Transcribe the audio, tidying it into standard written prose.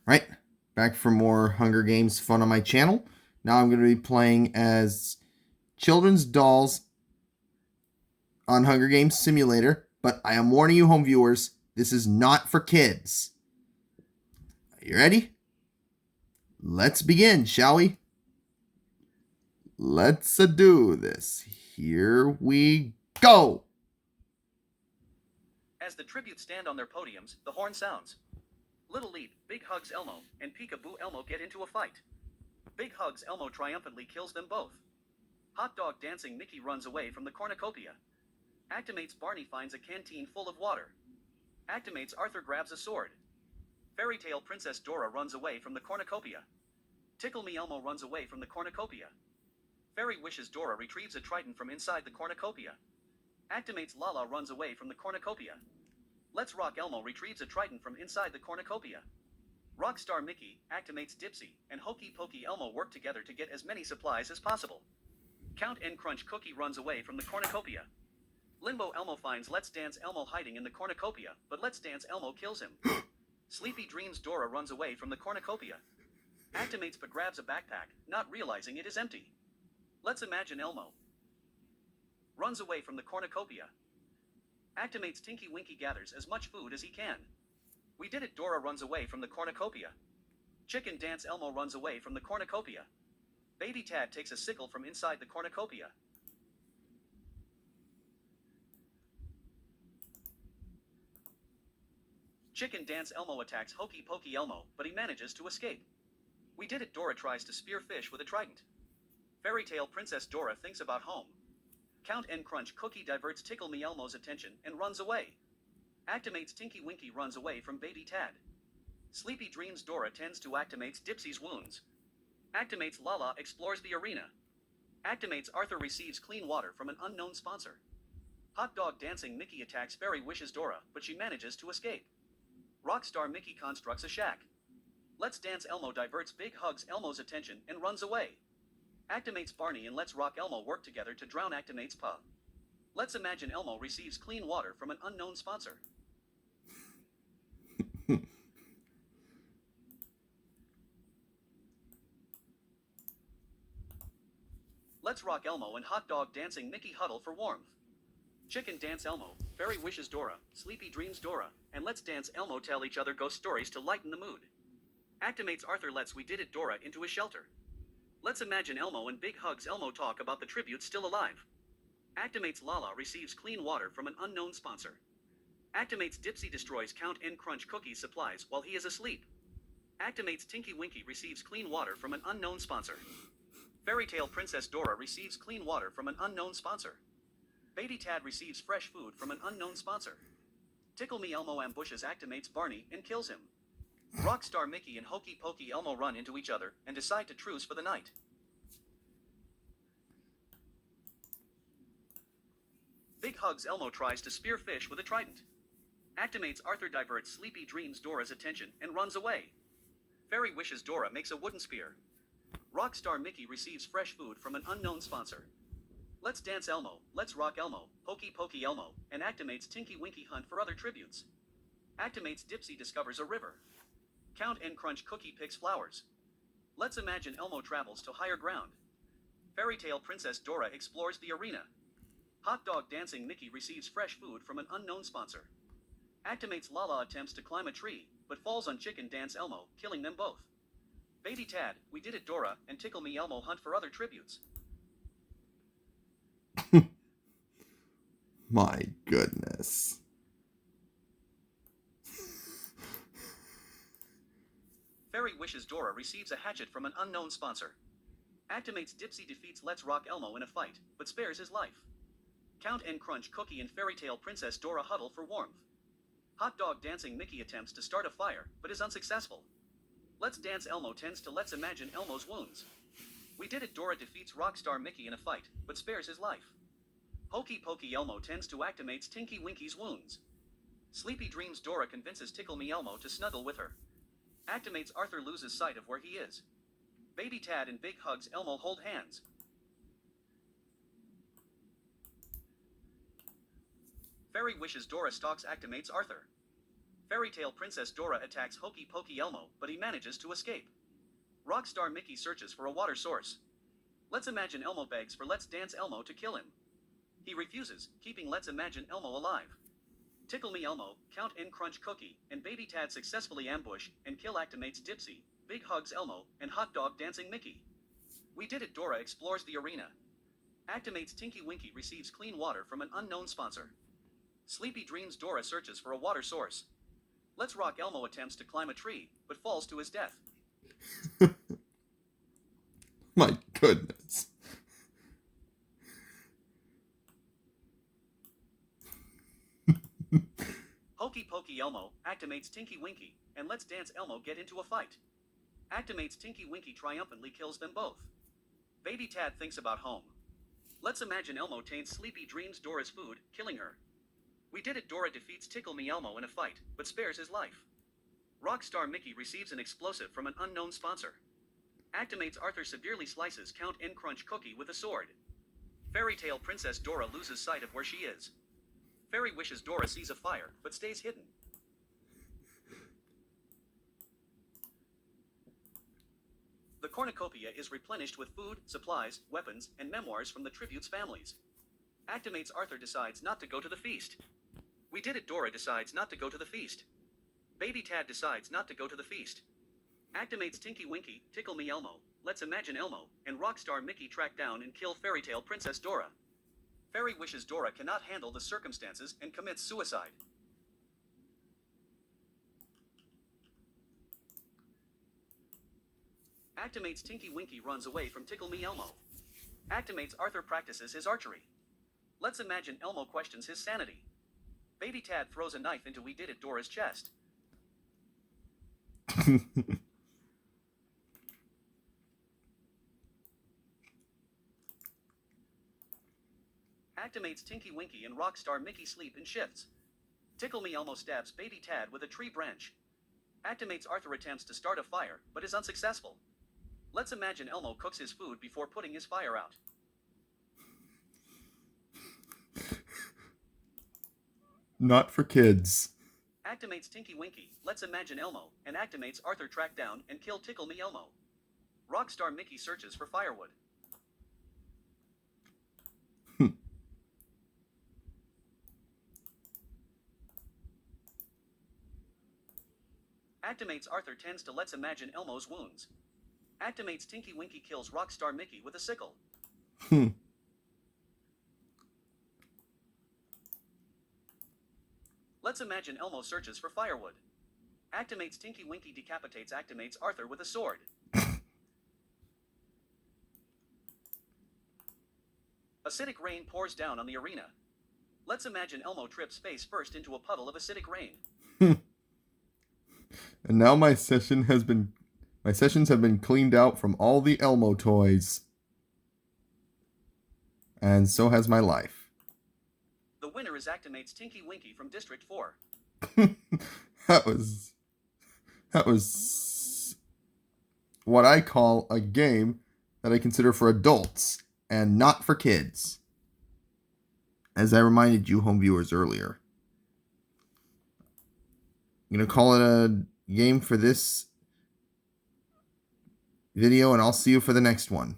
Right, back for more Hunger Games fun on my channel. Now I'm going to be playing as children's dolls on Hunger Games Simulator, but I am warning you, home viewers, this is not for kids. Are you ready? Let's begin, shall we? Let's do this. Here we go. As the tributes stand on their podiums, the horn sounds. Little Leap, Big Hugs Elmo, and Peekaboo Elmo get into a fight. Big Hugs Elmo triumphantly kills them both. Hot Dog Dancing Mickey runs away from the cornucopia. Actimates Barney finds a canteen full of water. Actimates Arthur grabs a sword. Fairy Tale Princess Dora runs away from the cornucopia. Tickle Me Elmo runs away from the cornucopia. Fairy Wishes Dora retrieves a trident from inside the cornucopia. Actimates Lala runs away from the cornucopia. Let's Rock Elmo retrieves a trident from inside the cornucopia. Rockstar Mickey, Actimates Dipsy, and Hokey Pokey Elmo work together to get as many supplies as possible. Count and Crunch Cookie runs away from the cornucopia. Limbo Elmo finds Let's Dance Elmo hiding in the cornucopia, but Let's Dance Elmo kills him. Sleepy Dreams Dora runs away from the cornucopia. Actimates but grabs a backpack, not realizing it is empty. Let's Imagine Elmo runs away from the cornucopia. Actimates Tinky Winky gathers as much food as he can. We Did It Dora runs away from the cornucopia. Chicken Dance Elmo runs away from the cornucopia. Baby Tad takes a sickle from inside the cornucopia. Chicken Dance Elmo attacks Hokey Pokey Elmo, but he manages to escape. We Did It Dora tries to spear fish with a trident. Fairy Tale Princess Dora thinks about home. Count and Crunch Cookie diverts Tickle Me Elmo's attention and runs away. Actimates Tinky Winky runs away from Baby Tad. Sleepy Dreams Dora tends to Actimates Dipsy's wounds. Actimates Lala explores the arena. Actimates Arthur receives clean water from an unknown sponsor. Hot Dog Dancing Mickey attacks Fairy Wishes Dora, but she manages to escape. Rockstar Mickey constructs a shack. Let's Dance Elmo diverts Big Hugs Elmo's attention and runs away. Actimates Barney and Let's Rock Elmo work together to drown Actimates Pa. Let's Imagine Elmo receives clean water from an unknown sponsor. Let's Rock Elmo and Hot Dog Dancing Mickey huddle for warmth. Chicken Dance Elmo, Fairy Wishes Dora, Sleepy Dreams Dora, and Let's Dance Elmo tell each other ghost stories to lighten the mood. Actimates Arthur lets We Did It Dora into a shelter. Let's Imagine Elmo and Big Hugs Elmo talk about the tributes still alive. Actimates Lala receives clean water from an unknown sponsor. Actimates Dipsy destroys Count and Crunch Cookie's supplies while he is asleep. Actimates Tinky Winky receives clean water from an unknown sponsor. Fairy Tale Princess Dora receives clean water from an unknown sponsor. Baby Tad receives fresh food from an unknown sponsor. Tickle Me Elmo ambushes Actimates Barney and kills him. Rockstar Mickey and Hokey Pokey Elmo run into each other and decide to truce for the night. Big Hugs Elmo tries to spear fish with a trident. Actimates Arthur diverts Sleepy Dreams Dora's attention and runs away. Fairy Wishes Dora makes a wooden spear. Rockstar Mickey receives fresh food from an unknown sponsor. Let's Dance Elmo, Let's Rock Elmo, Hokey Pokey Elmo, and Actimates Tinky Winky hunt for other tributes. Actimates Dipsy discovers a river. Count and Crunch Cookie picks flowers. Let's Imagine Elmo travels to higher ground. Fairy Tale Princess Dora explores the arena. Hot Dog Dancing Mickey receives fresh food from an unknown sponsor. Actimates Lala attempts to climb a tree, but falls on Chicken Dance Elmo, killing them both. Baby Tad, We Did It Dora, and Tickle Me Elmo hunt for other tributes. My goodness. Fairy Wishes Dora receives a hatchet from an unknown sponsor. Actimates Dipsy defeats Let's Rock Elmo in a fight, but spares his life. Count and Crunch Cookie and Fairy Tale Princess Dora huddle for warmth. Hot Dog Dancing Mickey attempts to start a fire, but is unsuccessful. Let's Dance Elmo tends to Let's Imagine Elmo's wounds. We Did It Dora defeats Rockstar Mickey in a fight, but spares his life. Hokey Pokey Elmo tends to Actimates Tinky Winky's wounds. Sleepy Dreams Dora convinces Tickle Me Elmo to snuggle with her. Actimates Arthur loses sight of where he is. Baby Tad and Big Hugs Elmo hold hands. Fairy Wishes Dora stalks Actimates Arthur. Fairy Tale Princess Dora attacks Hokey Pokey Elmo, but he manages to escape. Rockstar Mickey searches for a water source. Let's Imagine Elmo begs for Let's Dance Elmo to kill him. He refuses, keeping Let's Imagine Elmo alive. Tickle Me Elmo, Count N Crunch Cookie, and Baby Tad successfully ambush and kill Actimates Dipsy, Big Hugs Elmo, and Hot Dog Dancing Mickey. We Did It Dora explores the arena. Actimates Tinky Winky receives clean water from an unknown sponsor. Sleepy Dreams Dora searches for a water source. Let's Rock Elmo attempts to climb a tree, but falls to his death. My goodness. Hokey Pokey Elmo, Actimates Tinky Winky, and Let's Dance Elmo get into a fight. Actimates Tinky Winky triumphantly kills them both. Baby Tad thinks about home. Let's Imagine Elmo taints Sleepy Dreams Dora's food, killing her. We Did It Dora defeats Tickle Me Elmo in a fight, but spares his life. Rockstar Mickey receives an explosive from an unknown sponsor. Actimates Arthur severely slices Count N Crunch Cookie with a sword. Fairy Tale Princess Dora loses sight of where she is. Fairy wishes Dora sees a fire, but stays hidden. The cornucopia is replenished with food, supplies, weapons, and memoirs from the tribute's families. Actimates Arthur decides not to go to the feast. We Did It Dora decides not to go to the feast. Baby Tad decides not to go to the feast. Actimates Tinky Winky, Tickle Me Elmo, Let's Imagine Elmo, and Rockstar Mickey track down and kill Fairy Tale Princess Dora. Fairy wishes Dora cannot handle the circumstances and commits suicide. Actimates Tinky Winky runs away from Tickle Me Elmo. Actimates Arthur practices his archery. Let's Imagine Elmo questions his sanity. Baby Tad throws a knife into We Did It Dora's chest. Actimates Tinky Winky and Rockstar Mickey sleep in shifts. Tickle Me Elmo stabs Baby Tad with a tree branch. Actimates Arthur attempts to start a fire, but is unsuccessful. Let's Imagine Elmo cooks his food before putting his fire out. Not for kids. Actimates Tinky Winky, Let's Imagine Elmo, and Actimates Arthur track down and kill Tickle Me Elmo. Rockstar Mickey searches for firewood. Actimates Arthur tends to Let's Imagine Elmo's wounds. Actimates Tinky Winky kills Rockstar Mickey with a sickle. Let's Imagine Elmo searches for firewood. Actimates Tinky Winky decapitates Actimates Arthur with a sword. Acidic rain pours down on the arena. Let's Imagine Elmo trips face first into a puddle of acidic rain. And now my sessions have been cleaned out from all the Elmo toys. And so has my life. The winner is Actimates Tinky Winky from District 4. That was what I call a game that I consider for adults and not for kids. As I reminded you home viewers earlier. I'm going to call it a game for this video, and I'll see you for the next one.